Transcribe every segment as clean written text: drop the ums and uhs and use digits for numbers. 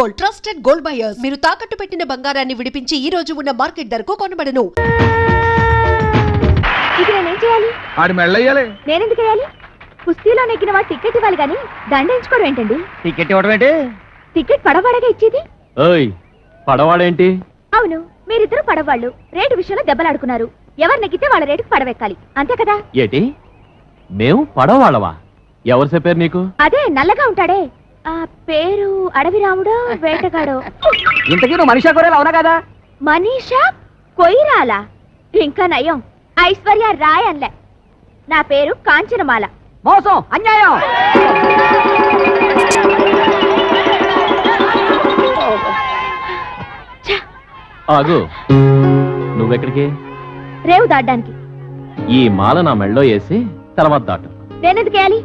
Gold, trusted gold buyers. మీరు తాకట్టు పెట్టిన బంగారాన్ని విడిపించి ఈ రోజు ఉన్న మార్కెట్ ధరకు కొనబడను. ఇది నేనేం చేయాలి? ఆడి మెళ్ళయ్యాలి. నేనెందుకు వేయాలి? కుస్తీలో నెగ్గిన వాడు టికెట్ ఇవ్వాలి కానీ దండించుకోవడం ఏంటండి? టికెట్ ఇవ్వడం ఏంటి? టికెట్ పడవాడగా ఇచ్చేది. ఓయ్ పడవాడేంటి? అవును, మీరిద్దరు పడవాళ్ళు రేటు విషయంలో దెబ్బలాడుకున్నారు. ఎవరు నెగ్గితే వాళ్ళ రేటుకు పడవెక్కాలి, అంతే కదా? ఏటి మేము పడవాళ్ళవా? ఎవరు చెప్పారు నీకు? అదే నల్లగా ఉంటాడే, ఆ పేరు అడవి రాముడో వేటగాడో. ఇంతకీ నువ్వు మనీషా కొయిరాలా అవునా కదా? మనీషా కొయిరాలా? ఇంకా నయం, ఐశ్వర్య రాయ్ అన్లే. నా పేరు కాంచనమాల. మోసం, అన్యాయం. ఆగు, నువ్వెక్కడికి? రేవు దాడ్డానికి. ఈ మాల నా మెళ్ళో వేసి తర్వాత దాటు. నేనెందుకు వేయాలి?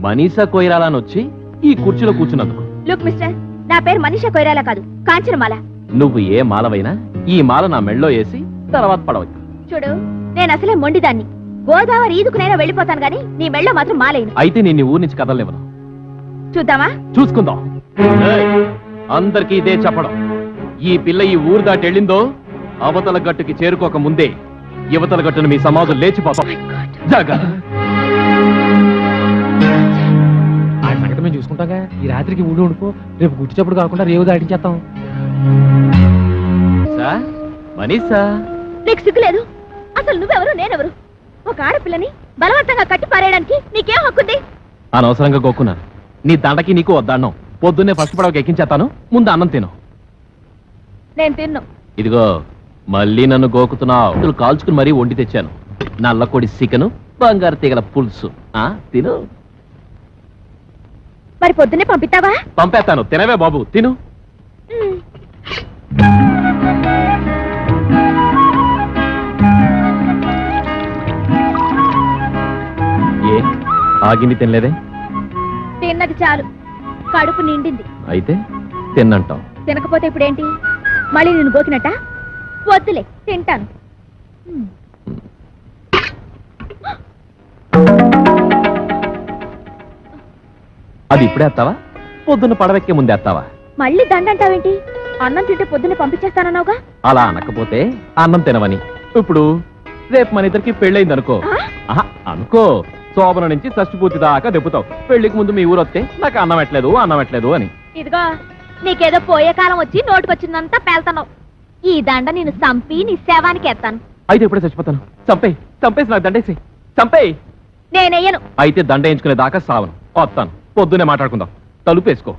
మనీషా కొయిరాలా అని వచ్చి ఈ కుర్చీలో కూర్చున్నందుకు. లుక్ మిస్టర్, నా పేరు మనీషా కొయిరాలా కాదు, కాంచనమాల. నువ్వు ఏ మాలవైనా ఈ మాల నా మెళ్ళో వేసి తర్వాత పడవచ్చు. చూడు, నేను అసలే మొండిదాన్ని. గోదావరి ఈదుకునైనా వెళ్ళిపోతాను గాని నీ మెళ్ళో మాత్రం మాలేను. అయితే నేను ఊరి నుంచి కదలనివ్వను. చూద్దామా? చూసుకుందాం. అందరికీ ఇదే చెప్పడం, ఈ పిల్ల ఈ ఊరు దాటి వెళ్ళిందో అవతల గట్టుకి చేరుకోక ముందే యువతల గట్టును మీ సమాజం లేచిపోతాం. జాగ్రత్త. ఆ సంగతి మేము చూసుకుంటాగా. ఈ రాత్రికి ఊళ్ళో ఉండిపో, రేపు గుర్తినప్పుడు కాకుండా రేవు దాటించేస్తాం. మనీషా, నీకు సిగ్గులేదు? అసలు నువ్వెవరు నేనెవరు? ఒక ఆడపిల్లని బలవంతంగా కట్టి పారేయడానికి నీకేం హక్కుంది? అనవసరంగా గోక్కున్నాను. నీ దండకి నీకు వద్దన్నం. పొద్దున్నే ఫస్ట్ పడవకి ఎక్కించేస్తాను, ముందు అన్నం తిను. నేను తిన్ను. ఇదిగో మళ్ళీ నన్ను గోకుతున్నావు. కాల్చుకుని మరీ వండి తెచ్చాను. నల్ల కొడి చికెను, బంగారు తీగల పులుసు. తిను. మరి పొద్దున్నే పంపిస్తావా? పంపేస్తాను, తినవే బాబు, తిను. ఏ ఆగింది తినలేదే? తిన్నది చాలు, కడుపు నిండింది. అయితే తిన్నంటావు. తినకపోతే ఇప్పుడేంటి? మళ్ళీ నేను గోకినట్ట? వద్దులే, తింటాను. అది ఇప్పుడే ఎత్తావా, పొద్దున్న పడవెక్కే ముందే ఎత్తావా? మళ్ళీ దండంటావేంటి? అన్నం తింటే పొద్దున్నే పంపించేస్తానన్నావుగా. అలా అనకపోతే అన్నం తినవని. ఇప్పుడు రేపు మన ఇద్దరికి పెళ్ళయింది అనుకో. అనుకో, శోభన నుంచి షష్ఠి పూర్తి దాకా దెప్పుతావు. పెళ్లికి ముందు మీ ఊరు వస్తే నాకు అన్నం ఎట్లేదు అని. ఇదిగో, నీకేదో పోయే కాలం వచ్చి నోటుకొచ్చిందంతా పేల్తావు. ఈ దండ నేను చంపి నీ శవానికి ఎత్తాను. అయితే ఇప్పుడే చచ్చిపోతాను. చంపేసి నాకు దండేసి చంపేయి. నేనెయ్యను. అయితే దండ వేయించుకునే దాకా సావను. వస్తాను, పొద్దున్నే మాట్లాడుకుందాం. తలుపేసుకో.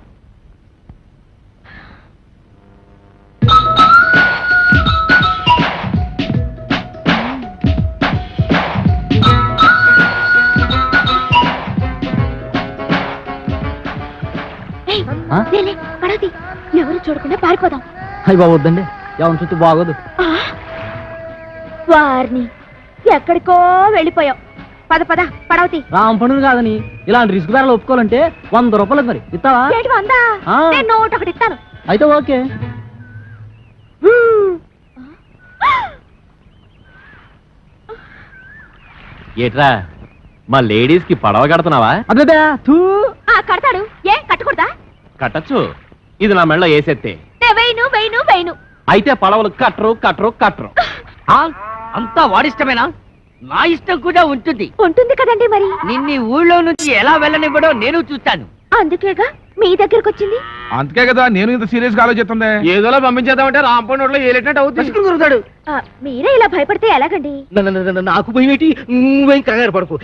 ఎవరు చూడకుండా పారిపోదాం. అయ్యి బాబు వద్దండి, ఎవరి చుట్టూ బాగోదు. వారిని ఎక్కడికో వెళ్ళిపోయావు. పద పద పడవతి. రామ్ పండుగ కాదని ఇలాంటి రిస్క్ ధరలు ఒప్పుకోవాలంటే 100 రూపాయలు మరి ఇస్తావా? ఏంటి 100? నేను నోట్ ఒకటి ఇస్తాను. అయితే ఓకే. ఏట్రా, మా లేడీస్ కి పడవ కడుతున్నావా? అదే కడతాడు. ఏ కట్టకూడదా? కట్టచ్చు. ఇది నా మెళ్ళ వేసేస్తే వెయ్యను. అయితే పడవలు కట్టరు. అంతా వాడిష్టమేనా? నా ఇష్టం కూడా ఉంటుంది కదండి. మరి నిన్ను ఊళ్ళో నుంచి ఎలా వెళ్ళనివ్వడో నేను చూస్తాను. అందుకేగా మీ దగ్గరకు వచ్చింది. అందుకే కదా నేను ఇంత సీరియస్ గా ఆలోచిస్తుంది. ఏదోలా పంపించేద్దామంటే రాంపండు ఏలేటట్టు అవుతుంది. మీరే ఇలా భయపడితే ఎలాగండి? నాకు భయమేటి? నువ్వేం కంగారు పడకు.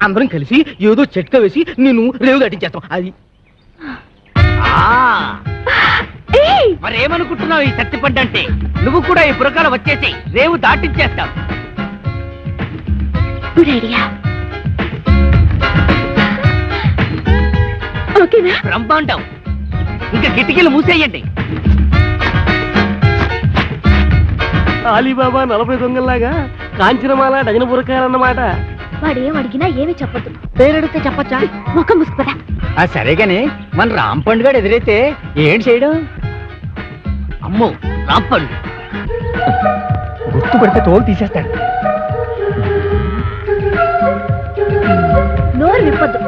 అందరం కలిసి ఏదో చెట్క వేసి నిన్ను రేవు దాటించేస్తాం. అది మరేమనుకుంటున్నావు? ఈ సత్తిపడ్డంటే నువ్వు కూడా ఈ పురకాల వచ్చేసి రేవు దాటించేస్తావు. Good idea. ఓకేనా? బ్రహ్మాండం. ఇంకా కిటికీలు మూసేయండి. అలీబాబా 40 దొంగల్లాగా కాంచనమాల డజన పురకాలన్నమాట. వాడేం అడిగినా ఏమీ చెప్పొద్దు. పేరెడితే చెప్పచ్చా? ముఖం ముసుకుపదా. సరేగాని మన రాంపండు గారు ఎదురైతే ఏంటి చేయడం? అమ్మో, రాంపండు గుర్తుపడితే తోలు తీసేస్తాడు. నోరు విప్పొద్దు.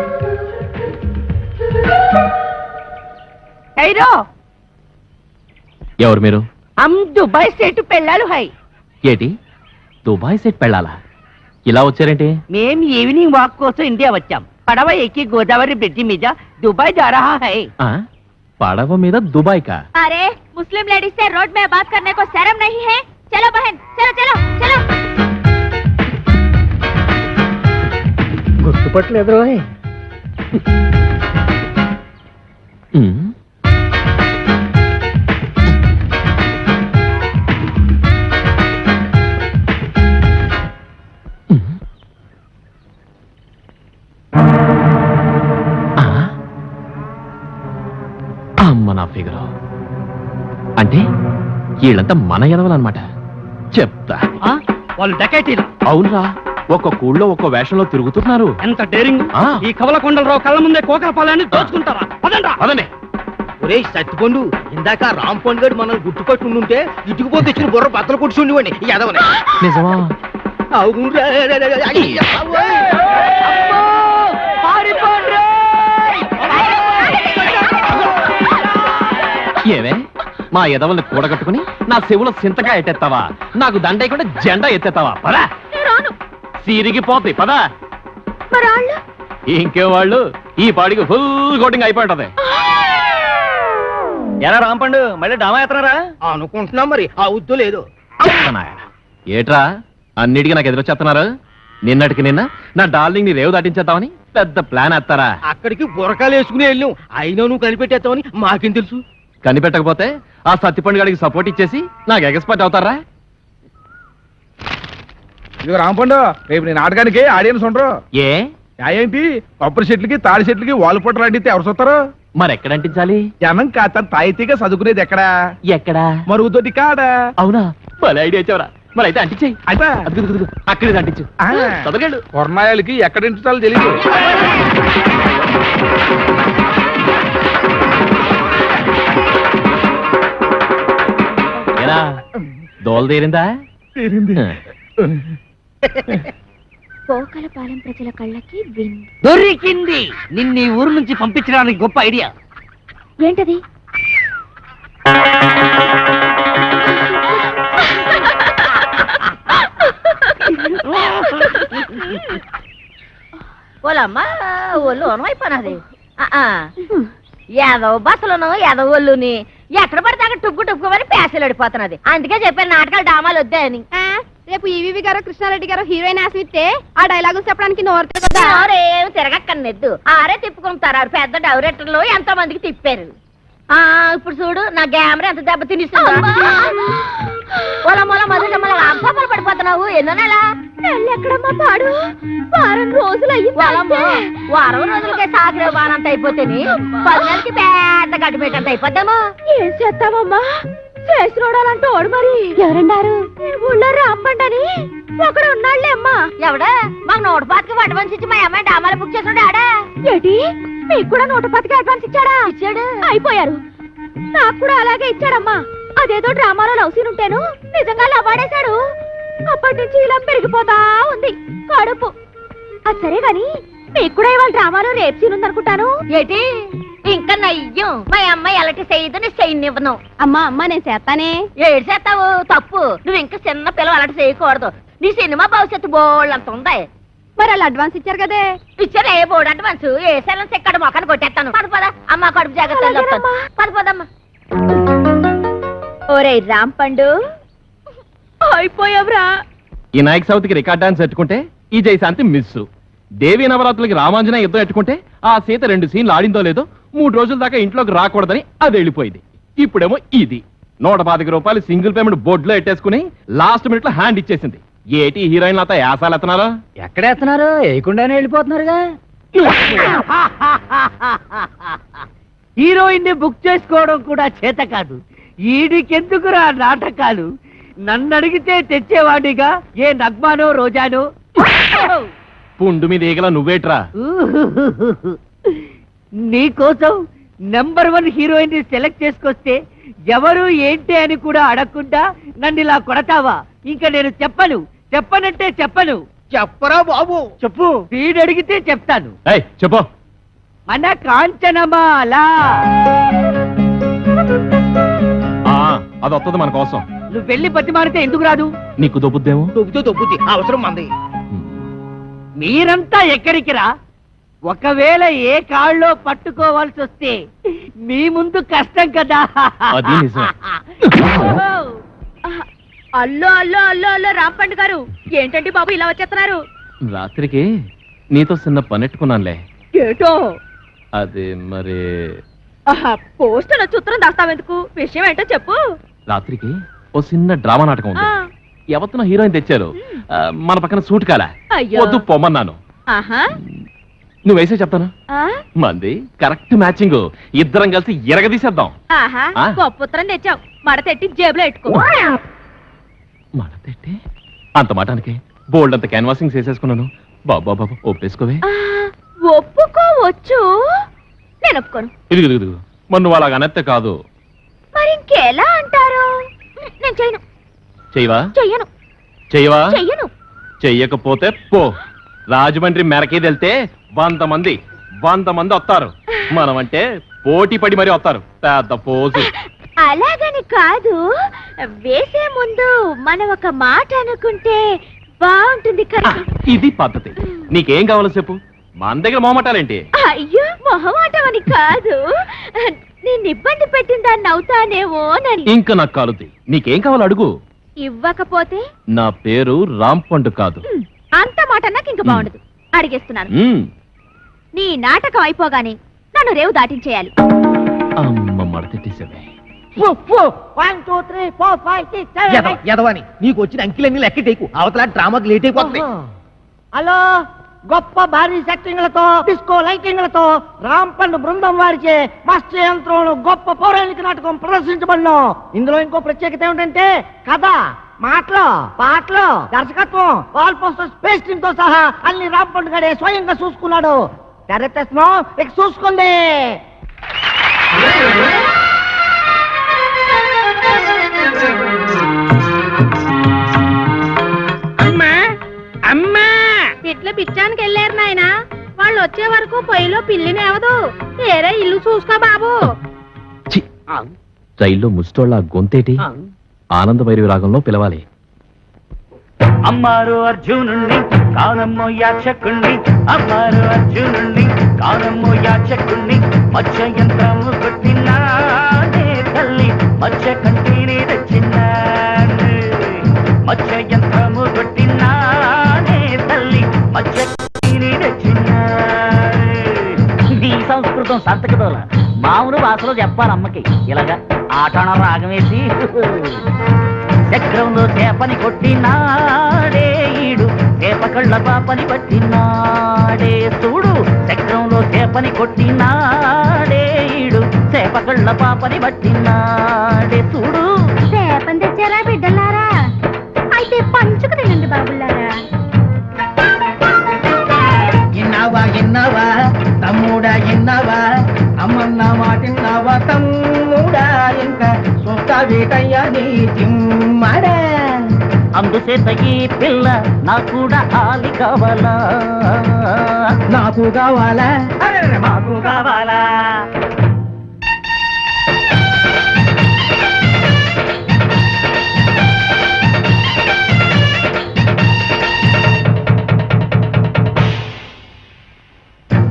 ఎవరు మీరు? हम दुबई से పెళ్ళాలు హై ఏటి దుబాయ్ సెట్ పెళ్ళాలా? ఇలా వచ్చారేంటి? మేం ఈవినింగ్ వాక్ కోసం ఇండియా వచ్చాం. పడవ ఎక్కి గోదావరి బ్రిడ్జి మీద దుబాయ్ जा रहा है. ఆ? పడవ మీద దుబాయ్ కా? अरे मुस्लिम लेडीज से रोड में बात करने को शर्म नहीं है? चलो बहन, चलो चलो चलो. గుర్తుపట్టలేదు రోయ్. ఉమ్. అమ్మ నా ఫిగరు. అంటే వీళ్ళంతా మన ఎదవలన్నమాట. చెప్తా. వాళ్ళు డకైటీలు. అవునరా, ఒక్క కూళ్ళో ఒక్క వేషంలో తిరుగుతున్నారు. ఎంత డేరింగ్. ఆ. ఈ కవలకొండలరావు కళ్ళ ముందే కోకల పాలని దోచుకుంటారా? పదండ్రా. అదనే ఒరే సత్తిపండు, ఇందాక రాంపండు గడు మనం గుర్తుపట్టి ఉండుంటే ఇటుకుపోతే ఇచ్చిన బుర్ర బద్దలు కొట్టి ఉండేవాడిని. ఈ ఎదవని. నిజమా? అవునురా. అయ్య బాబోయ్. అమ్మో! పారిపోండ్రా. ఏవే మా ఎదవల్ని కూడగట్టుకుని నా చెవులో సింతగా ఎత్తేస్తావా? నాకు దండయకుండా జెండా ఎత్తేస్తావా? పదా రాను. సిరిగిపోతాయి. పదా. మరాళ్ళు ఇంకే వాళ్ళు ఈ పాడికి ఫుల్ కోటింగ్ అయిపోయి ఉంటది. ఎలా రాంపండు మళ్ళీ డామా ఎత్తనారా? అనుకుంటున్నా మరి ఆ ఉద్దు లేదు. ఏట్రా అన్నిటికీ నాకు ఎదురొచ్చేస్తున్నారు? నిన్నటికి నిన్న నా డార్లింగ్ ని రేవు దాటించేద్దామని పెద్ద ప్లాన్ వేస్తారా? అక్కడికి బుర్రకాలు వేసుకుని వెళ్ళాం. అయినా నువ్వు కనిపెట్టేస్తావని మాకేం తెలుసు? కనిపెట్టకపోతే ఆ సత్తిపండు గారికి సపోర్ట్ ఇచ్చేసి నాకు ఎగస్పర్ట్ అవుతారా? ఇది రాంపండు, రేపు నీ నాటకానికి ఆడియన్స్ ఉండరు. ఏ ఏంటి కొబ్బరి చెట్లకి తాడి చెట్లకి వాల్ పొట్టలు అంటితే ఎవరు చూస్తారు? మరెక్కడ అంటించాలి? జనం కాస్త తాయితీగా చదువుకునేది ఎక్కడా? ఎక్కడా? మరుగుతోటి కాడా? అవునా, భలే ఐడియా ఇచ్చావరా. మరి అయితే అంటించేయి. అయితే అక్కడే అంటించు. చదవగలడు. కొర్నాయాలకి ఎక్కడ ఇంటాలో తెలియదు. ఏరా దోల తీరిందా? పోకలపాలెం ప్రజల కళ్ళకి విన్. దొరికింది. నిన్ను ఈ ఊరు నుంచి పంపించడానికి గొప్ప ఐడియా. ఏంటది? ఓలమ్మా ఒళ్ళు అయిపోయినది. ఏదో బస్సులను ఏదో ఒళ్ళుని ఎక్కడ పడితే అక్కడ టుక్కు టుక్కుమని పేసలు అడిపోతున్నది. అందుకే చెప్పాను నాటకాలు డామాలు వద్దాయని. రేపు ఈవీవి గారు కృష్ణారెడ్డి గారు హీరోయిన్ ఆశిస్తే ఆ డైలాగులు చెప్పడానికి నోరు ఏం తిరగక్కర్లేదు. ఆరే తిప్పుకుంటారు. ఆరు పెద్ద డైరెక్టర్లు ఎంతో మందికి తిప్పారు. ఇప్పుడు చూడు నా గ్యామరా ఎంత దెబ్బ తినిస్తుందో. అబ్బాలు పడిపోతున్నావు. ఎన్నో నెల ఎక్కడమ్మా పాడు? వారం రోజులు వారం రోజులకే సాగిరే వారంత అయిపోతేని 10 నెలలకి పెద్ద గడ్డిపేటంత అయిపోద్దాము. ఏం చేస్తావమ్మా? చేసి చూడాలంటూ ఓడు మరి. ఎవరన్నారు? ఊళ్ళో రాంపండని ఒకడు ఉన్నాళ్లే అమ్మా. ఎవడా? మాకు 125కి అడ్వాన్స్ ఇచ్చి మా అమ్మాయి డామాలు బుక్ చేసి ఆడా. ఏంటి మీకు కూడా 125కి అడ్వాన్స్ ఇచ్చాడా? ఇచ్చాడు. అయిపోయారు. నాకు కూడా అలాగే ఇచ్చాడమ్మా. అదేదో డ్రామాలో లవ్ సీన్ ఉంటేను నిజంగా లవ్వాడేశాడు. అప్పటి నుంచి ఇలా పెరిగిపోతా ఉంది కడుపు. అది సరే గాని మీకు కూడా ఇవాళ డ్రామాలో రేప్ సీన్ ఉందనుకుంటాను. ఏంటి ఇంకా నయ్యం? మా అమ్మాయి ఎలాంటి చేయదని చేయనివ్వను. అమ్మా అమ్మా నేను చేస్తానే. ఏడు చేస్తావు? తప్పు. నువ్వు ఇంకా చిన్న పిల్లలు అలాంటి చేయకూడదు. నీ సినిమా భవిష్యత్తు బోళ్ళంత ఉంది. మరి వాళ్ళు అడ్వాన్స్ ఇచ్చారు కదే. ఇచ్చారు. ఏ బోర్డు అడ్వాన్స్? ఏ సెలన్స్ ఎక్కడ మొక్కను కొట్టేస్తాను. పద పద అమ్మ కడుపు జాగ్రత్త. పద పదమ్మా. ఓరే రాంపండు అయిపోయావురా. ఈ నాయక్ సౌత్కి రికార్డ్ డాన్స్ ఎట్టుకుంటే ఈ జయశాంతి మిస్. దేవి నవరాత్రులకి రామాంజన యుద్ధం ఎట్టుకుంటే ఆ సీత 2 సీన్లు ఆడిందో లేదో 3 రోజుల దాకా ఇంట్లోకి రాకూడదని అది వెళ్ళిపోయింది. ఇప్పుడేమో ఇది 125 రూపాయలు సింగిల్ పేమెంట్ బోర్డులో ఎట్టేసుకుని లాస్ట్ మినిట్ లో హ్యాండ్ ఇచ్చేసింది. ఏటి హీరోయిన్ అంతా యాసాలు ఎత్తనారా? ఎక్కడేస్తున్నారు? వేయకుండానే వెళ్ళిపోతున్నారుగా. హీరోయిన్ ని బుక్ చేసుకోవడం కూడా చేత కాదు. ఈడికెందుకురా నాటకాలు? నన్ను అడిగితే తెచ్చేవాడిగా ఏ నగ్మానో రోజానో. పుండు మీద ఈగల నువ్వేట్రా? నీకోసం నెంబర్ 1 హీరోయిన్ ని సెలెక్ట్ చేసుకొస్తే ఎవరు ఏంటి అని కూడా అడగకుండా నన్ను ఇలా కొడతావా? ఇంకా నేను చెప్పనంటే చెప్పను. చెప్పరా బాబు? చెప్పు. వీడు అడిగితే చెప్తాను. చెప్పు. మన కాంచనమాల. అది వస్తుంది మన కోసం. నువ్వు వెళ్ళి బతిమారితే ఎందుకు రాదు? నీకు దొబ్బుద్దేమో. దొబ్బుద్ది అవసరం మంది. మీరంతా ఎక్కడికి రా? ఒకవేళ ఏ కాళ్ళలో పట్టుకోవాల్సి వస్తే మీ ముందు కష్టం కదా. అది నిజం. అల్లో అల్లో అల్లో అల్లో రాంపండు గారు, ఏంటండి బాబు ఇలా వచ్చేస్తున్నారు? రాత్రికి నీతో చిన్న పనెట్టుకున్నానులే. ఏటో? అది మరి పోస్టర్ చిత్రం దాస్తావెందుకు? విషయం ఏంటో చెప్పు. రాత్రికి ఓ చిన్న డ్రామా నాటకం ఉంది. ఎవరితో హీరోయిన్ తెచ్చారు. మన పక్కన సూట్ కాలా. అయ్యో. వద్దు పొమ్మన్నాను. ఆహా. నువ్వు వేసే చెప్తాను. మంది కరెక్ట్ మ్యాచింగ్. ఇద్దరం కలిసి ఎరగదీసేద్దాం. ఆహా, ఆ? గొప్ప ఉత్తరం తెచ్చావు. మడతెట్టి జేబులో పెట్టుకో. మడతెట్టి అంత మాటానికి బోల్డ్ అంత క్యాన్వాసింగ్ చేసేసుకున్నాను. బాబా బాబా ఒప్పేసుకోవే. ఒప్పుకోవచ్చు, నేను ఒప్పుకోను. ఇదిగు ఇదిగు మరి నువ్వు అలాగ అనెత్తే కాదు. మరి ఇంకెలా అంటారు? నేను చెయ్యను. చెయ్యవా? చెయ్యను. చెయ్యవా? చెయ్యను. చెయ్యకపోతే పో. రాజమండ్రి మెరకేది వెళ్తే 100 మంది వస్తారు. మనమంటే పోటీ పడి మరీ వస్తారు. పెద్ద పోజు. అలాగని కాదు, వేసే ముందు మనం ఒక మాట అనుకుంటే బాగుంటుంది కదా. ఇది పద్ధతి. నీకేం కావాలో చెప్పు. మన దగ్గర మొహమాటాలేంటి? అయ్యో, మొహమాటం అని కాదు, నేను ఇబ్బంది పెట్టిన దాన్ని అవుతానేమోనని. ఇంకా నాకు కాలుద్ది. నీకేం కావాలో అడుగు. ఇవ్వకపోతే? నా పేరు రాంపండు కాదు. అంత మాట నాకు ఇంకా బాగుండదు. అడిగేస్తున్నాను. మ్. నీ నాటకం అయిపోగానే నన్ను రేవు దాటించేయాలి. అమ్మ మడతెట్టేసావే. 1 2 3 4 5 6 7 ఎదవని నీకు వచ్చిన అంకిలన్నీ లెక్కటేకు, అవతల డ్రామాకి లేట్ అయిపోతుంది. హలో, గొప్ప భారీ సెట్టింగ్లతో డిస్కో లైటింగ్లతో రాంపండు బృందం వారిచే మత్స్య యంత్రం గొప్ప పౌరాణిక నాటకం ప్రదర్శించబడిన. ఇందులో ఇంకో ప్రత్యేకత ఏమిటంటే కథ, మాటలు, పాటలు, దర్శకత్వం, వాల్ పోస్టర్, స్పేస్ టీమ్ తో సహా అన్ని రాంపండు గడే స్వయంగా చూసుకున్నాడు. తెరతేస్తున్నాం, ఇక చూసుకోండి. అమ్మా అమ్మా, ఇట్లా పిచ్చానికి వెళ్ళారు నాయన. వాళ్ళు వచ్చే వరకు పొయ్యిలో పిల్లినేవదు. వేరే ఇల్లు చూసుకో బాబు. ఛీ! రైల్లో ముస్టోళ్ళ గొంతేటి? ఆనంద భైరవి రాగంలో పిలవాలి. అమ్మారు అర్జునుణ్ణి కానమ్మో యాచకుణ్ణి, అమ్మారు అర్జునుణ్ణి కానమ్మో యాచకుణ్ణి, మత్స్య యంత్రము కొట్టినాడే తల్లి, మత్స్య కంటిని తెచ్చినాడు. మత్స్య యంత్రము కొట్టినాడే తల్లి, మత్స్య కంటిని తెచ్చినాడు. నీ సంస్కృతం సంతకదోల మామూలు భాషలో చెప్పాలి అమ్మకి. ఇలాగా ఆటణ రాగం వేసి చక్రంలో చేపని కొట్టినాడే ఈడు, చేప కళ్ళ పాపని పట్టినాడే చూడు. చక్రంలో చేపని కొట్టినాడే ఈడు, చేప కళ్ళ పాపని పట్టినాడే చూడు. చేపని తెచ్చారా బిడ్డలారా? అయితే పంచుకు తినండి బాబులారా. ఇన్నావా తమ్ముడా, ఇన్నావా అమ్మన్న మాటిన్నావా తమ్ముడా, ఇంకా సొంత వేటయ్యా నీ తిమ్మడా. అందుచేత ఈ పిల్ల నాకు కూడా ఆలి కావాలా, నాకు కావాలా, మాకు కావాలా.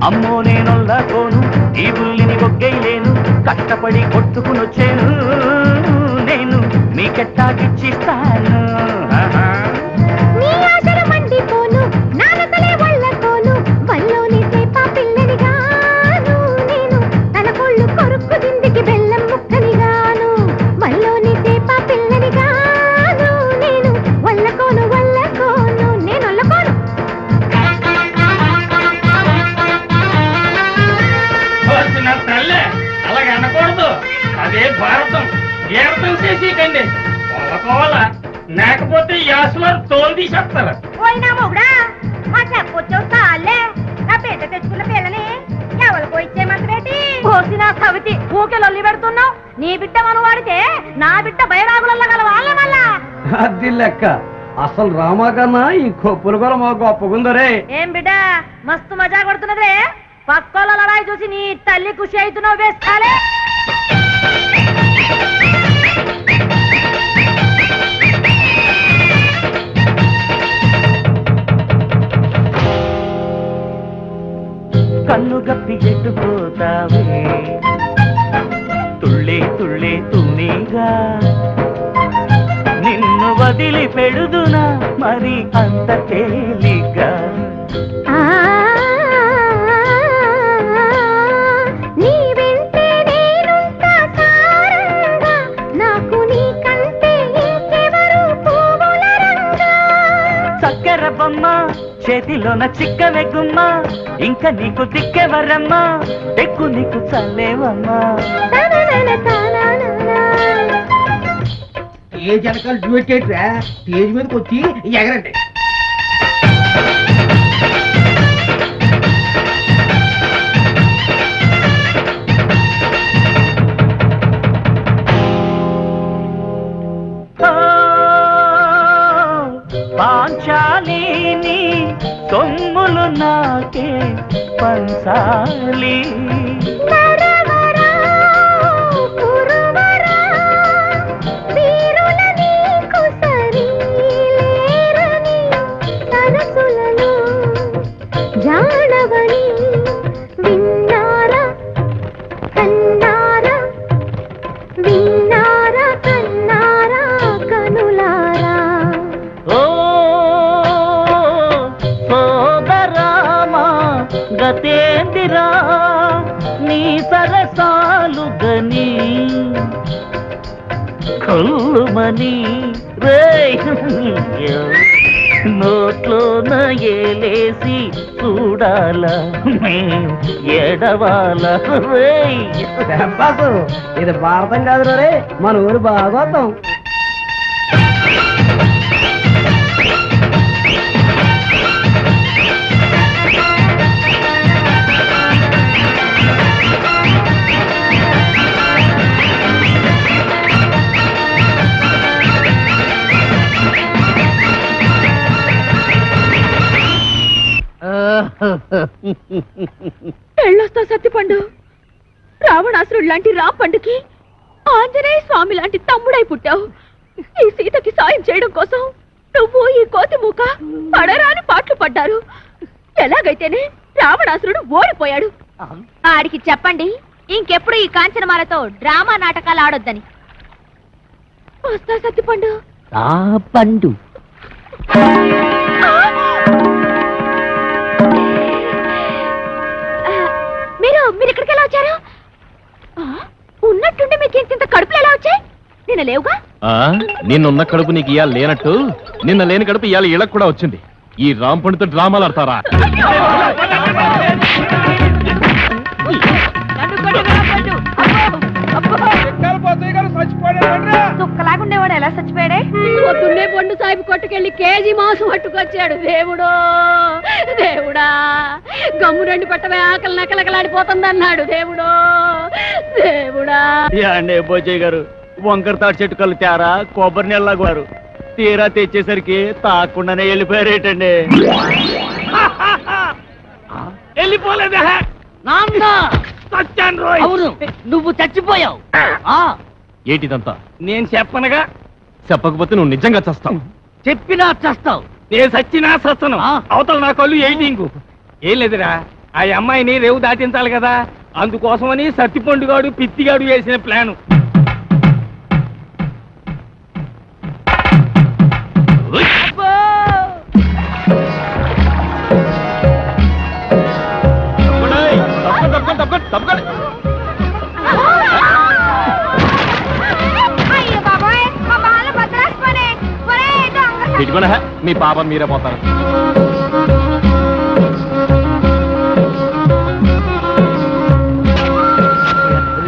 అమ్మో నేనొల్లకోను, ఈ బుల్లిని ఒగ్గైలేను, కష్టపడి కొట్టుకునొచ్చాను నేను, మీకెట్టాగిచ్చిస్తాను. నీ ఆశల మండిపోను, నానకలే వల్లకోను, వల్లోని చేప పిల్లనిగాను నేను, తన కొళ్ళు కొరుక్కు దిండికి బెల్లం ముక్కనిగాను, వల్లోని చేప పిల్లనిగాను నేను, వల్లకోను నేను వల్లకోను. అలాగే అనకూడదు, అదే భారతం. ఏర్థం చేసి కండి పోవాలా, లేకపోతే యాసలో తోలు తీసేస్తారు. పోయినా మొగుడా, మా చెప్పొచ్చావు చాలే. నా బిడ్డ తెచ్చుకున్న పిల్లని ఎవరికో ఇచ్చేయమంతేటి? పోసిన సవితి ఊకే లొల్లి పెడుతున్నావు. నీ బిడ్డ మనం వాడితే నా బిడ్డ బయరాగులలో గల వాళ్ళ వల్ల. అది లెక్క. అసలు రామా కన్నా ఈ కొప్పులు కూడా మా గొప్పగుందరే. ఏం బిడ్డ మస్తు మజా కొడుతున్నదే. పక్కోళ్ళ లడాయి చూసి నీ తల్లి ఖుషి అవుతున్నావు. వేస్తాలే తుళ్ళే తునిగా నిన్ను వదిలి పెడుదునా మరి అంత తేలిగా నీ వెంటే నేనుంటా సారంగా, నాకు నీకంటే ఇంకెవరు పువ్వుల రంగా. చక్కెర బొమ్మ చేతిలోన చిక్కవే గుమ్మ ఇంకా నీకు దిక్కెవరమ్మా ఎక్కు నీకు చల్లేవమ్మా తననన తననన. ఏ జనకాలు డ్యూటేట్రా స్టేజ్ మీదకి వచ్చి ఎగరండి. పాంచాలిని సొమ్ములు నాకే పంచాలి నరవరా, కురువరా, వీరుల నీకు సరిలేరని, సరసులలో జానవని విన్నారా కన్నారా, విన్నారా కన్నారా కనులారా. ఓ సోదరామా గతేందిరా నీ సరసాలు గని కొల్లుమని రే నోట్లోన ఏలేసి చూడాల ఎడవాల రే బాసు ఇది భారతం కాదు రే, మన ఊరు భాగవతం. పెళ్ళొస్తా సత్తిపండు, రావణాసురుడు లాంటి రాంపండుకి ఆంజనేయ స్వామి లాంటి తమ్ముడై పుట్టావు. ఈ సీతకి సాయం చేయడం కోసం నువ్వు ఈ కోతి మూక పడరాని పాటలు పడ్డారు. ఎలాగైతేనే రావణాసురుడు ఓడిపోయాడు. ఆడికి చెప్పండి ఇంకెప్పుడు ఈ కాంచనమాలతో డ్రామా నాటకాలు ఆడొద్దని. వస్తా సత్తిపండు. పండు మీరు ఇక్కడికి ఎలా వచ్చారు? ఉన్నట్టుండి మీకు ఇంత కడుపులు ఎలా వచ్చాయి? నిన్న లేవుగా. నిన్నున్న కడుపు నీకు ఇవాళ లేనట్టు నిన్న లేని కడుపు ఇవాళ ఇళ్ళకు కూడా వచ్చింది. ఈ రాంపండితో డ్రామాలు ఆడతారా? దుఃఖలాగుండేవాడు ఎలా చచ్చిపోయాడే? పొద్దున్నే పండు సాహిబ్ కొట్టుకెళ్ళి కేజీ మాంసం పట్టుకొచ్చాడు. దేవుడో దేవుడా, గమ్ము రెండు పట్టవే ఆకలి నకలకలాడిపోతుంది అన్నాడు. దేవుడో దేవుడా. అండే బోజయ్య గారు వంకర తాటి చెట్టు కళ్ళు తేరా కొబ్బరి నీళ్ళలాగారు తీరా తెచ్చేసరికి తాకుండానే వెళ్ళిపోయారేటండి. వెళ్ళిపోలేదా? నాన్న చచ్చాను రోయ్. అవును నువ్వు చచ్చిపోయావు. ఏటిదంతా నేను చెప్పనగా. చెప్పకపోతే నువ్వు నిజంగా చస్తావు. చెప్పినా చస్తావు. నేను సచ్చినా సస్తను. అవతల నా కళ్ళు ఎయిటింగు. ఏం లేదురా, ఆ అమ్మాయిని రేవు దాటించాలి కదా, అందుకోసమని సత్తిపండుగాడు పిత్తిగాడు వేసిన ప్లాను. ఇదిగోనా మీ పాపం మీరే పోతారు.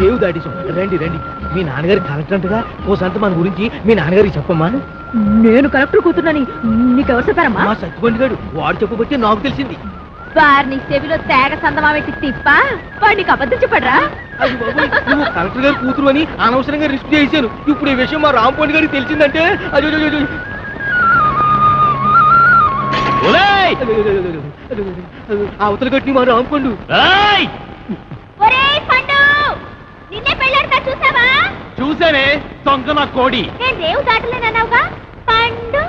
రేవు దాటేశాం. రండి రండి, మీ నాన్నగారి కలెక్టర్ అంటగా ఓ సంత మన గురించి మీ నాన్నగారికి చెప్పమ్మా. నేను కలెక్టర్ కూతున్నని నీకెవరు చెప్పారమ్మా? మా సత్తిపండు గారు వాడు చెప్పబట్టి నాకు తెలిసింది. వారిని చెవిలో తేగ సందమా పెట్టి తిప్ప వాడికి అబద్ధం చెప్పడరా? అది బాబోయ్, నువ్వు కలెక్టర్ గారు కూతురు అని అనవసరంగా రిస్క్ చేశాను. ఇప్పుడు ఈ విషయం మా రాంపండు గారికి తెలిసిందంటే అవతల కట్టి మా రాంపండు. ఒరేయ్ పండు, నిన్నే పెళ్ళాడతా చూసావా? చూసానే దొంగ నా కోడి. నేను రేవు దాటలేనన్నావుగా. పండు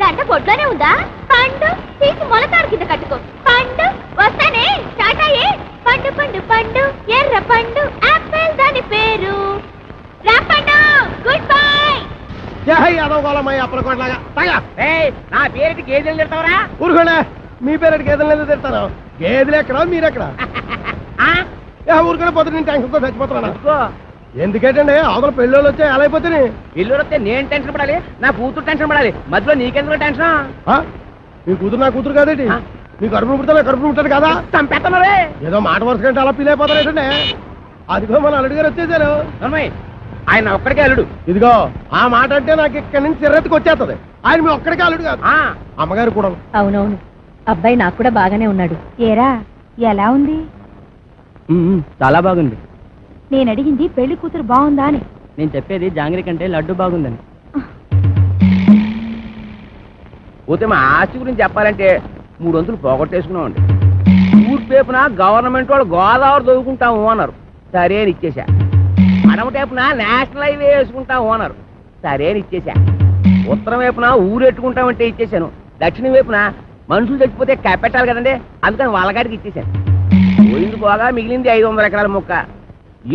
దండ పొట్లోనే ఉందా? పండు తీసి మొలతాడు కింద కట్టుకో. పండు వస్తానే టాటాయే. పండు పండు పండు ఎర్ర పండు ఆపిల్ దాని పేరు. ఏదో గోళమై అప్పలకోట్లాగా తగా నా పేరుకి గేదెలు తిడతావరా ఊరుకోండి మీ పేరు గేదెలు ఎందుకు తిడతాను గేదెలు ఎక్కడ మీరెక్కడ ఊరుకునే పోతే నేను టెన్షన్తో చచ్చిపోతున్నా ఎందుకేటండి అవతల పెళ్ళోళ్ళు వచ్చాయి ఎలా అయిపోతున్నాయి ఇల్లు వస్తే నేను టెన్షన్ పడాలి నా కూతురు టెన్షన్ పడాలి మధ్యలో నీకెందుకు టెన్షన్ మీ కూతురు నా కూతురు కాదేంటి మీ కడుపును పుడతా కడుపును పుట్టాడు కదా చంపేస్తున్నారే ఏదో మాట వరుస కంటే అలా ఫీల్ అయిపోతారేటండి అదిగో మన అల్లుడు గారు వచ్చేసారు ఆయన ఒక్కడికే అల్లుడు ఇదిగో ఆ మాట అంటే నాకు ఇక్కడి నుంచి చిర్రెత్తుకు వచ్చేస్తుంది ఆయన మీ ఒక్కడికే అల్లుడు కాదు అమ్మగారు కూడా అవునవును అబ్బాయి నాకు కూడా బాగానే ఉన్నాడు ఏరా ఎలా ఉంది చాలా బాగుంది నేను అడిగింది పెళ్లి కూతురు బాగుందా అని నేను చెప్పేది జాంగ్రీ కంటే లడ్డు బాగుందని పోతే మా ఆస్తి గురించి చెప్పాలంటే 3 వంతులు పోగొట్టేసుకున్నామండి ఊర్పేపున గవర్నమెంట్ వాళ్ళు గోదావరి దొరుకుంటాము అన్నారు సరే అని ఇచ్చేసా అడమటేపున నేషనల్ హైవే వేసుకుంటాము అన్నారు సరే అని ఇచ్చేసా ఉత్తరం వైపున ఊరెట్టుకుంటామంటే ఇచ్చేసాను దక్షిణం వైపున మనుషులు చచ్చిపోతే కప్పెట్టాలి కదండి అందుకని వాళ్ళగాడికి ఇచ్చేసాను పోయింది పోగా మిగిలింది 500 ఎకరాల మొక్క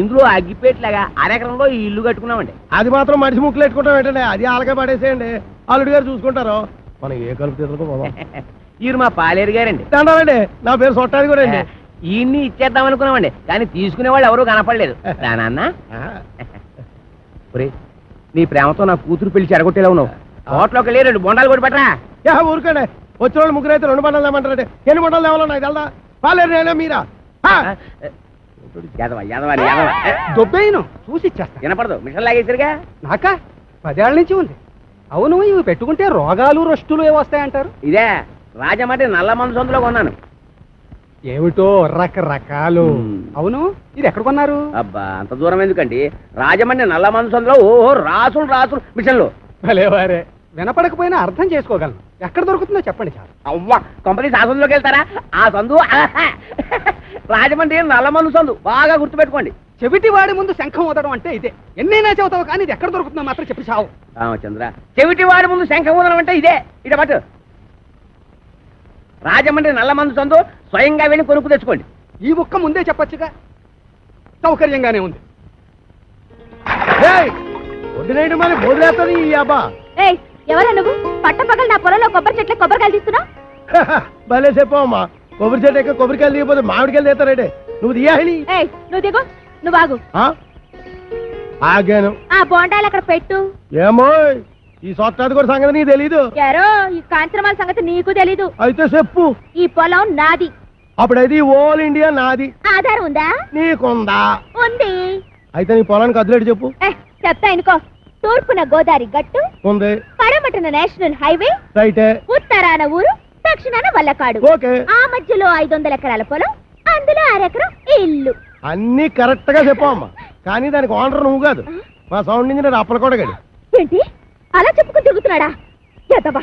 ఇందులో అగ్గిపేట్లాగా అరెకరంలో ఈ ఇల్లు కట్టుకున్నామండి అది మాత్రం మనిషి ముక్కులు పెట్టుకుంటాం ఏంటండి అది అలాగే పడేసేయండి అల్లుడు గారు చూసుకుంటారు మనం ఏ కలుపు తీసుకో ఈయన మా పాలేరు గారండి దండాలండి నా పేరు సొట్టాది కూడా అండి ఈయన్ని ఇచ్చేద్దాం అనుకున్నామండి కానీ తీసుకునే వాళ్ళు ఎవరూ కనపడలేదు నాన్న నీ ప్రేమతో నా కూతురు పెళ్లి చెడగొట్టేలా ఉన్నావు హోటల్లోకి వెళ్ళి 2 బొండాలు కొట్టి పెట్టరా ఊరుకోండి వచ్చిన వాళ్ళు ముగ్గురు అయితే 2 బండలు ఏమంటారండి ఎన్ని బండలు ఏమన్నా నాకు తెలదా పాలేరు నేనే మీరా దొబ్బేయను చూసి ఇచ్చేస్తా వినపడదు మిషన్ లాగేసరిగా నాకా 10 ఏళ్ల నుంచి ఉంది అవును ఇవి పెట్టుకుంటే రోగాలు రొస్టులు ఏ వస్తాయంటారు ఇదే రాజమండ్రి నల్ల మందు సందులో కొన్నాను ఏమిటో రకరకాలు అవును ఇది ఎక్కడ కొన్నారు అబ్బా అంత దూరం ఎందుకండి రాజమండ్రి నల్ల మందు సందులో ఓహో రాసులు మిషన్లు భలేవారే వినపడకపోయినా అర్థం చేసుకోగలను ఎక్కడ దొరుకుతుందో చెప్పండి చాలు అవ్వా కంపెనీ సందులోకి వెళ్తారా ఆ సందు రాజమండ్రి నల్ల మందు సందు బాగా గుర్తుపెట్టుకోండి చెవిటి వాడి ముందు శంఖం ఊదడం అంటే ఇదే ఎన్నైనా చెబుతావు కానీ ఇది ఎక్కడ దొరుకుతుందో మాత్రం చెప్పి చావు రామచంద్ర చెవిటి వాడి ముందు శంఖం ఊదడం అంటే ఇదే ఇట పట్టు రాజమండ్రి నల్ల మందు సందు స్వయంగా వెళ్ళి కొనుక్కు తెచ్చుకోండి ఈ ముక్క ముందే చెప్పొచ్చుగా సౌకర్యంగానే ఉంది వదిలేయడం మరి బోధలేస్తుంది ఈ అబ్బా ఏయ్ ఎవరా నువ్వు పట్టపగలు నా పొలంలో కొబ్బరి చెట్ల కొబ్బరికాయలు తీస్తున్నావు భలే చెప్పమ్మా కొబ్బరి చెట్టు ఎక్క కొబ్బరికాయలు దిగిపోతే మామిడికాయలు తీస్తారంటే నువ్వు దియాలి ఏయ్ నువ్వు దిగు నువ్వు ఆగు ఆగాను ఆ బోండాలు అక్కడ పెట్టు ఏమో ఈ సొట్టాది కూడా సంగతి నీకు తెలీదు యారో ఈ కాంచనమాల సంగతి నీకు తెలీదు అయితే చెప్పు ఈ పొలం నాది అప్పుడైతే ఓల్ ఇండియా నాది ఆధారం ఉందా నీకుందా ఉంది అయితే నీ పొలానికి అదిలేడు చెప్పు చెప్తా అనుకో తూర్పున గోదావరి గట్టు ఉంది పడమటన నేషనల్ హైవే రైటే ఉత్తరాన ఊరు దక్షిణాన వల్లకాడు ఓకే ఆ మధ్యలో 500 ఎకరాల పొలం అందులో 1 ఎకరం ఇల్లు అన్ని కరెక్ట్ గా చెప్పమ్మా కానీ దానికి ఓనర్ నువ్వు కాదు మా సౌండ్ ఇంజనీర్ అప్పలకోటగాడు ఏంటి అలా చెప్పుకుని తిరుగుతున్నాడా ఎదవా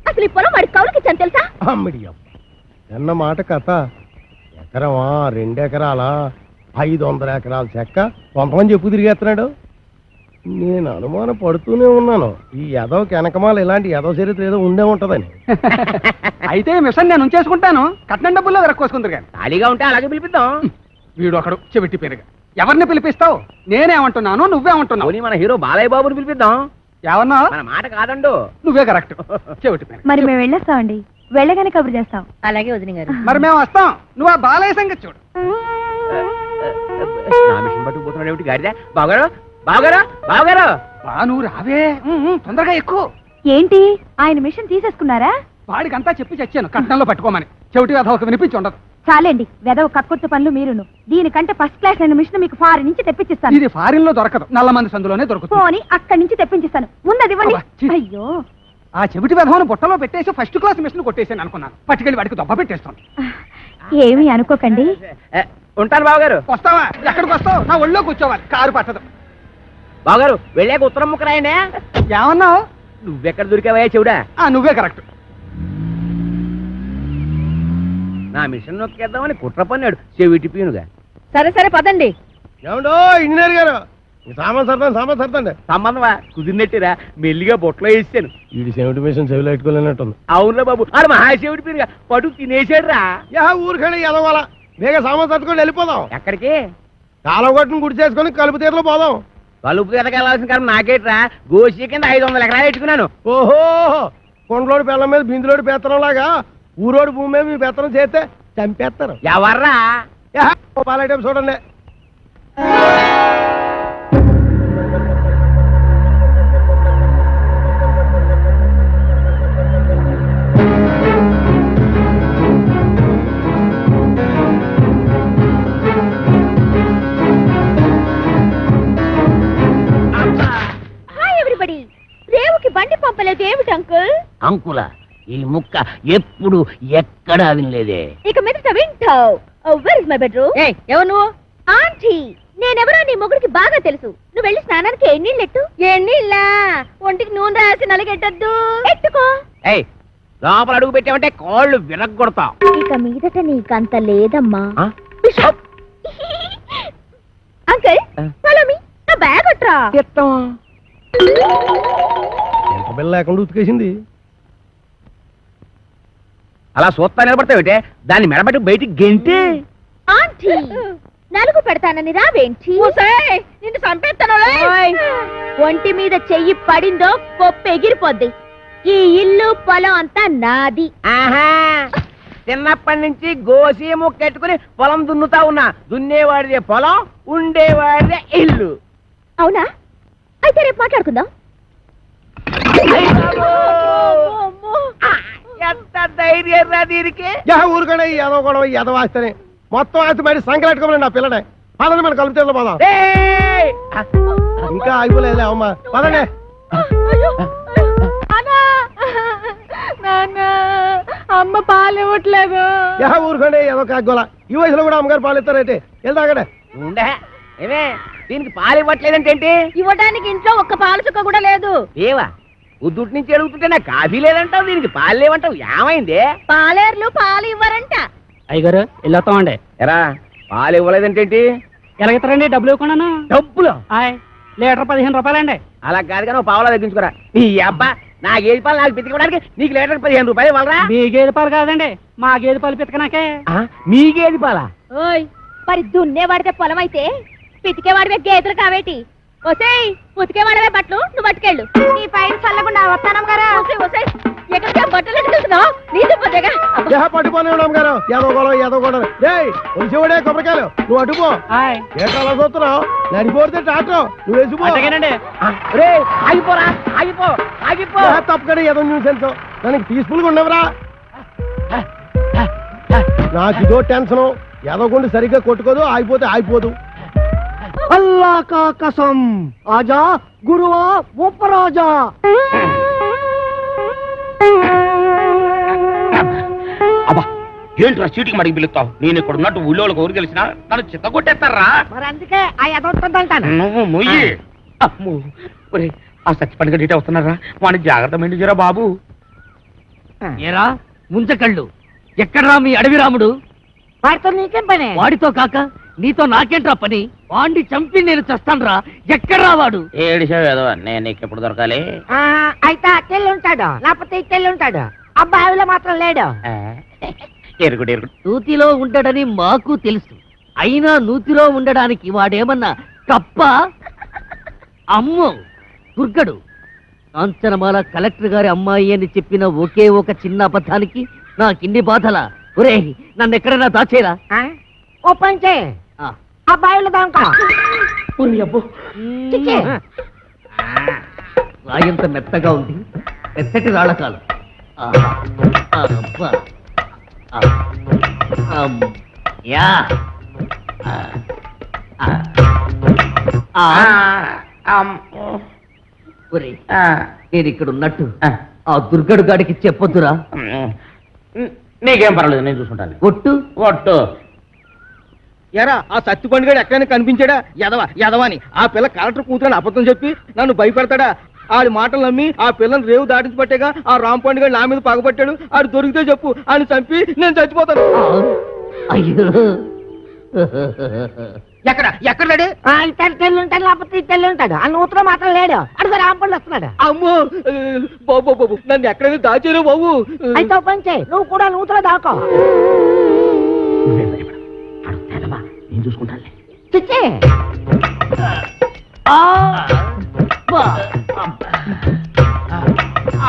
అసలు ఈ పొలం వాడి కౌలుకి ఇచ్చాను తెలుసా అమ్మిడి అన్న మాట కథ ఎకరమా 2 ఎకరాలా 500 ఎకరాల చెక్క కొంతమంది చెప్పు తిరిగేస్తున్నాడు నేను అనుమానం పడుతూనే ఉన్నాను ఈ ఎదవకి వెనకమాల ఇలాంటి ఎదవ చరిత్ర ఏదో ఉండే ఉంటదని అయితే మిషన్ నేను ఉంచేసుకుంటాను కట్నం డబ్బుల్లో వెరక్కోసుకుందరు కానీ ఖాళీగా ఉంటే అలాగే పిలిపిద్దాం వీడు ఒకడు చెవిటి పెరుగా ఎవరిని పిలిపిస్తావు నేనేమంటున్నాను నువ్వేమంటున్నావు పోనీ మన హీరో బాలయ్య బాబుని పిలిపిద్దాం ఏమన్నా మన మాట కాదండు నువ్వే కరెక్ట్ చెవిటి పెరుగు మరి మేము వెళ్ళొస్తామండి వెళ్ళగానే కబురు చేస్తాం అలాగే వదిన గారు మరి మేము వస్తాం నువ్వు ఆ బాలయ్య సంగతి చూడు నా మిషన్ పట్టుకుపోతున్నాడు ఏమిటి గాడిదా బావగారు బావగారు బావగారు బా నువ్వు రావే తొందరగా ఎక్కువ ఏంటి ఆయన మిషన్ తీసేసుకున్నారా వాడికంతా చెప్పి చచ్చాను కట్నంలో పట్టుకోమని చెవిటి అదొక వినిపించి ఉండదు చాలండి వెదవ కక్కుర్తి పనులు మీరును దీనికంటే ఫస్ట్ క్లాస్ అయిన మిషన్ మీకు ఫారెన్ నుంచి తెప్పించిస్తాను ఇది ఫారిన్ లో దొరకదు నల్ల మంది సందులోనే దొరుకుతుంది పోని అక్కడి నుంచి తెప్పించిస్తాను ముందది ఇవ్వండి అబ్బా, ఛీ. అయ్యో ఆ చెవిటి వెధవను బుట్టలో పెట్టేసి ఫస్ట్ క్లాస్ మిషన్ కొట్టేసాను అనుకున్నాను పట్టుకెళ్ళి వాడికి దొబ్బ పెట్టేస్తాను ఏమీ అనుకోకండి ఉంటాను బావగారు వస్తావా ఎక్కడికి వస్తావు నా ఒళ్ళో కూర్చోవాలి కారు పట్టదు బావగారు వెళ్ళాక ఉత్తరం ముక్క రాయండి ఏమన్నావు నువ్వెక్కడ దొరికావయ్యా చెవుడా నువ్వే కరెక్ట్ నా మిషన్ నొక్కేద్దామని కుట్ర పన్నాడు చెవిటి పీనుగా సరే సరే పదండి ఏమండో ఇంజనీర్ గారు ఈ సామాన్ సర్దండి సంబంధమా కుదిరినట్టురా మెల్లిగా బొట్లో వేసాను వీడి సెవెంటీ మిషన్ చెవిలో పెట్టుకోలేనట్టుంది అవునురా బాబు ఆడు మహాశివుడి పీనుగా పడు తినేసాడు రా ఊరికెళ్ళి ఎదవాల వేగ సామాన్ సర్దుకొని వెళ్ళిపోదాం ఎక్కడికి కాలం కొట్టుని గుడి చేసుకొని కలుపు తీరలో పోదాం కలుపు ఎదకెళ్ళాల్సిన కాదు నాకేట్రా గోసి కింద 500 ఎకరాలు పెట్టుకున్నాను. ఓహో కొండలోడి బెల్లం మీద బిందులోడి పెత్తనం లాగా ఊరోడి భూమి మీద మీ పెత్తనం చేస్తే చంపేస్తారు. ఎవర్రా? పాలైటం చూడండి. Hi everybody. రేవుకి బండి పంపలేదు ఏమిటి అంకుల్? అంకుల ఈ ముక్క ఎప్పుడు ఎక్కడా వినలేదే. ఇక మీదట వింటావు. Where is my bedroom? ఎవరు నువ్వు? ఆంటీ. నేనెవరో నీ మొగుడికి బాగా తెలుసు. నువ్వు వెళ్ళి స్నానానికి ఎన్నీళ్ళెట్టు. ఎన్నీళ్ళా? ఒంటికి నూనె రాసి నలగెట్టద్దు. ఎట్టుకో. ఏయ్ లోపల అడుగు పెట్టామంటే కాళ్ళు విరగొడతాం. ఇక మీదట నీకంత లేదమ్మా. ఆ? బిషప్. Uncle follow me. నా బ్యాగ్ అట్రా. ఎంత బిల్ల లేకుండా ఉతికేసింది. అలా సూత్తా నిలబడతావేటే దాన్ని మెడబెట్టి బయటికి గెంటి. ఆంటీ నలుగు పెడతానని రావేంటి? నిన్ను చంపేస్తాను. ఒంటి మీద చెయ్యి పడిందో కొప్పు ఎగిరిపోద్ది. ఈ ఇల్లు పొలం అంతా నాది. ఆహా చిన్నప్పటి నుంచి గోసి ముక్కెట్టుకుని పొలం దున్నుతా ఉన్నా. దున్నేవాడిదే పొలం, ఉండేవాడిదే ఇల్లు. అవునా? అయితే రేపు మాట్లాడుకుందాం. ఎంత ధైర్యం రా దీనికి. ఊరుకనే ఎదవ గొడవ ఎదవాస్తేనే మొత్తం ఆస్తి బయట సంకలెట్టుకోమని నా పిల్లనే పదండి. మనం కలుపుతే పోదాం. ఏయ్! ఇంకా అయిపోలేదు అమ్మా పదండి. అమ్మ పాలు ఇవ్వట్లేదు. ఊరుకోండి ఏదో కాగోల. ఈ వయసులో కూడా అమ్మగారు పాలు ఇస్తారైతే వెళ్తాగడే. ఉండే ఏమే దీనికి పాలు ఇవ్వట్లేదంటే ఏంటి? ఇవ్వడానికి ఇంట్లో ఒక్క పాలు చుక్క కూడా లేదు. ఏవా ఉద్దుటి నుంచి అడుగుతుంటే నాకు కాఫీ లేదంటావు, దీనికి పాలు లేవంటావు. ఏమైంది? పాలేర్లు పాలు ఇవ్వరంట. అయ్యగారు వెళ్ళొస్తామండి. ఎరా పాలు ఇవ్వలేదంటే ఏంటి? ఎలాగెత్తారండి డబ్బులు ఇవ్వకుండా? డబ్బులు లీటర్ 15 రూపాయలండి. అలా కాదు కానీ పావులా తగ్గించుకోరా. నీ అబ్బా నా గేదె పాలు నాకు పితికడానికి నీకు లీటర్ 15 రూపాయలు ఇవ్వాలరా? మీ గేదె పాలు కాదండి, మా గేదె పాలు పితకనాకే. మీ గేదె పాలా? ఓయ్ మరి దున్నేవాడితే పొలం అయితే పితికేవాడివే గేదెలు కావేటి? ఒసేయ్ ఉతికేవాడవే బట్టలు నువ్వు పట్టుకెళ్ళు. నీ పైన చల్లకుండా వస్తానం గారా. ఒసేయ్ ఎక్కడికి బట్టలు ఎట్టుకెళ్తున్నావు? నీ దుబ్బగా పట్టుకొని గారు ఏదో గొడవ ఏదో గొడవ. ఒలిసేవాడే కొబ్బరికాయలు నువ్వు అటుపో. ఏంటో అలా చూస్తున్నావు? నడిపోతే టాటో నువ్వు వేసిపో. రే ఆగిపోరా, ఆగిపో ఆగిపో. తప్పకుండా ఏదో న్యూసెన్స్ దానికి పీస్ఫుల్ గా ఉండవరా. నాకు ఇదో టెన్షన్. ఎదగొండి సరిగ్గా కొట్టుకోదు, ఆగిపోతే ఆగిపోదు. అల్లా కా కసం ఆజా గురువా ఉపరాజా. అబ్బా ఏంట్రా చీటికి మడికి పిలుస్తావు? నేను ఇక్కడ ఉన్నట్టు ఊళ్ళోకి ఊరు తెలిసిన నన్ను చిత్త కొట్టేస్తారా? మరి అందుకే ఆ ఎదవుతుందంటాను. నువ్వు మొయ్యి. అమ్మో ఒరే ఆ సచ్చిపండుగ డీటే వస్తున్నారా? వాడిని జాగ్రత్త మెండిజరా బాబు. ఏరా ముంచకళ్ళు ఎక్కడ్రా మీ అడవి రాముడు? వాడితో నీకేం పని? వాడితో కాక నీతో నాకేంట్రా పని? వాడిని చంపి నేను చస్తాన్రా. ఎక్కడ్రా వాడు? ఏడిసావు ఏదో నేను నీకు ఎప్పుడు దొరకాలి? అయితే అట్టెళ్ళి ఉంటాడు, లేకపోతే ఇట్టెళ్ళి ఉంటాడు. అబ్బాయిలో మాత్రం లేడు. ఎరుగుడు ఎరుగుడు నూతిలో ఉండడని మాకు తెలుసు. అయినా నూతిలో ఉండడానికి వాడేమన్నా కప్ప? అమ్మో దుర్గడు. కాంచనమాల కలెక్టర్ గారి అమ్మాయి అని చెప్పిన ఒకే ఒక చిన్న అబద్ధానికి నాకిన్ని బాధల. ఒరే నన్ను ఎక్కడైనా దాచేరా. ఓ పని చేయి, అబ్బాయిలో దాంకో. చిచ్చి. రాయంత మెత్తగా ఉంది, మెత్తటి రాళ్ళకాలు. యా ఒరే నేను ఇక్కడ ఉన్నట్టు ఆ దుర్గడు గాడికి చెప్పొద్దురా. నీకేం పర్వాలేదు, నేను చూసుకుంటాను. ఒట్టు ఒట్టు. ఎరా ఆ సత్తి పండుగ ఎక్కడైనా కనిపించాడా? ఎదవాని ఆ పిల్ల కలెక్టర్ కూతురని అబద్ధం చెప్పి నన్ను భయపెడతాడా? ఆడి మాటలు నమ్మి ఆ పిల్లని రేవు దాటించి పట్టేగా ఆ రామ్ పండుగ నా మీద పగబట్టాడు. ఆడు దొరికితే చెప్పు, ఆయన చంపి నేను చచ్చిపోతాను. అయ్యో ఎక్కడ లేడు? ఇట్టెళ్ళి ఉంటాడు, లేకపోతే ఇట్టెళ్ళి ఉంటాడు. ఆ నూతులో మాత్రం లేడు. అడుగు రాంపండు వస్తున్నాడు. అమ్మో బాబు బాబు నన్ను ఎక్కడైనా దాచారు బాబు. అయితే ఓ పని చేయి, నువ్వు కూడా నూతులో దాకో. నేను చూసుకుంటాను. చిచ్చి. అబ్బా.